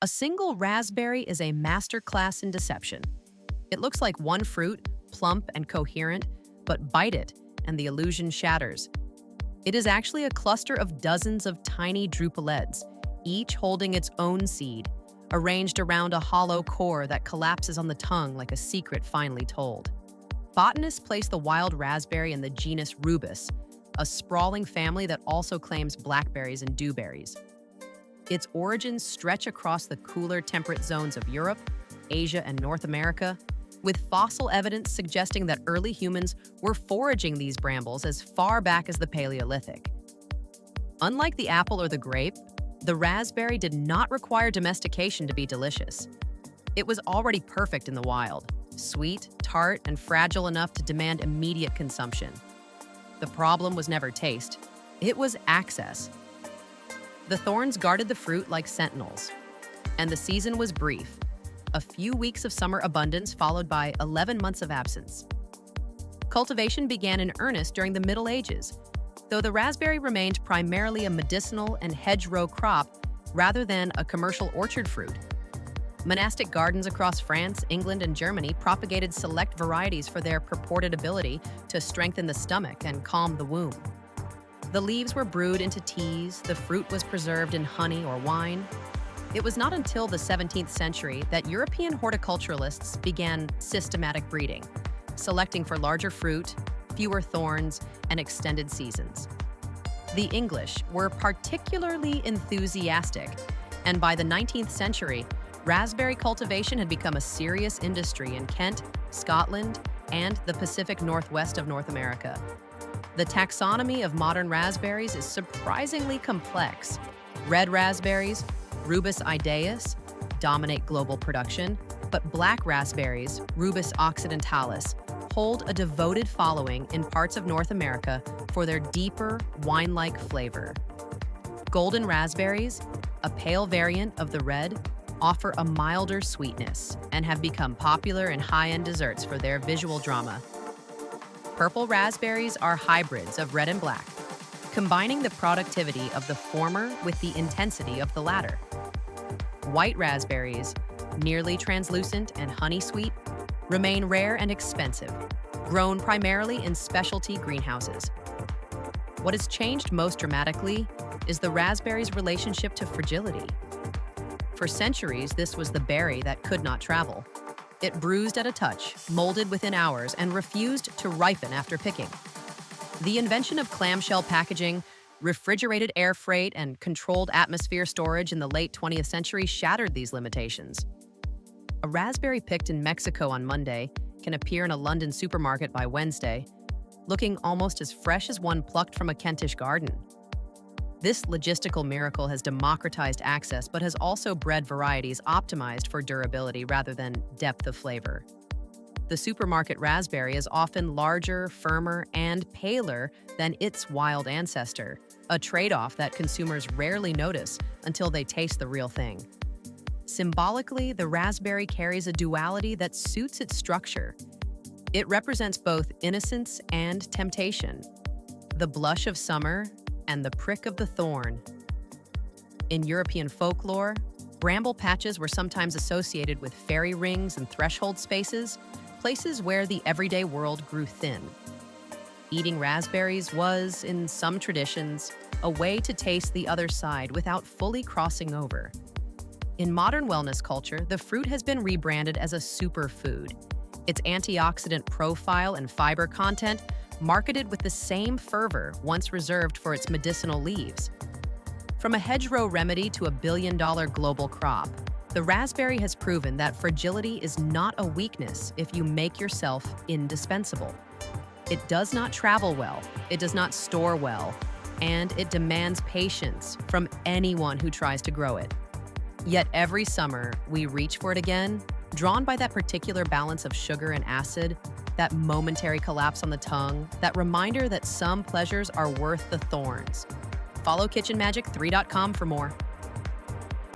A single raspberry is a masterclass in deception. It looks like one fruit, plump and coherent, but bite it, and the illusion shatters. It is actually a cluster of dozens of tiny drupelets, each holding its own seed, arranged around a hollow core that collapses on the tongue like a secret finely told. Botanists place the wild raspberry in the genus Rubus, a sprawling family that also claims blackberries and dewberries. Its origins stretch across the cooler temperate zones of Europe, Asia, and North America, with fossil evidence suggesting that early humans were foraging these brambles as far back as the Paleolithic. Unlike the apple or the grape, the raspberry did not require domestication to be delicious. It was already perfect in the wild, sweet, tart, and fragile enough to demand immediate consumption. The problem was never taste, it was access. The thorns guarded the fruit like sentinels, and the season was brief. A few weeks of summer abundance followed by 11 months of absence. Cultivation began in earnest during the Middle Ages, though the raspberry remained primarily a medicinal and hedgerow crop rather than a commercial orchard fruit. Monastic gardens across France, England, and Germany propagated select varieties for their purported ability to strengthen the stomach and calm the womb. The leaves were brewed into teas, the fruit was preserved in honey or wine. It was not until the 17th century that European horticulturalists began systematic breeding, selecting for larger fruit, fewer thorns, and extended seasons. The English were particularly enthusiastic, and by the 19th century, raspberry cultivation had become a serious industry in Kent, Scotland, and the Pacific Northwest of North America. The taxonomy of modern raspberries is surprisingly complex. Red raspberries, Rubus idaeus, dominate global production, but black raspberries, Rubus occidentalis, hold a devoted following in parts of North America for their deeper, wine-like flavor. Golden raspberries, a pale variant of the red, offer a milder sweetness and have become popular in high-end desserts for their visual drama. Purple raspberries are hybrids of red and black, combining the productivity of the former with the intensity of the latter. White raspberries, nearly translucent and honey-sweet, remain rare and expensive, grown primarily in specialty greenhouses. What has changed most dramatically is the raspberry's relationship to fragility. For centuries, this was the berry that could not travel. It bruised at a touch, molded within hours, and refused to ripen after picking. The invention of clamshell packaging, refrigerated air freight, and controlled atmosphere storage in the late 20th century shattered these limitations. A raspberry picked in Mexico on Monday can appear in a London supermarket by Wednesday, looking almost as fresh as one plucked from a Kentish garden. This logistical miracle has democratized access but has also bred varieties optimized for durability rather than depth of flavor. The supermarket raspberry is often larger, firmer, and paler than its wild ancestor, a trade-off that consumers rarely notice until they taste the real thing. Symbolically, the raspberry carries a duality that suits its structure. It represents both innocence and temptation, the blush of summer and the prick of the thorn. In European folklore, bramble patches were sometimes associated with fairy rings and threshold spaces, places where the everyday world grew thin. Eating raspberries was, in some traditions, a way to taste the other side without fully crossing over. In modern wellness culture, the fruit has been rebranded as a superfood. Its antioxidant profile and fiber content marketed with the same fervor once reserved for its medicinal leaves. From a hedgerow remedy to a billion-dollar global crop, the raspberry has proven that fragility is not a weakness if you make yourself indispensable. It does not travel well, it does not store well, and it demands patience from anyone who tries to grow it. Yet every summer, we reach for it again, drawn by that particular balance of sugar and acid, that momentary collapse on the tongue, that reminder that some pleasures are worth the thorns. Follow KitchenMagic3.com for more.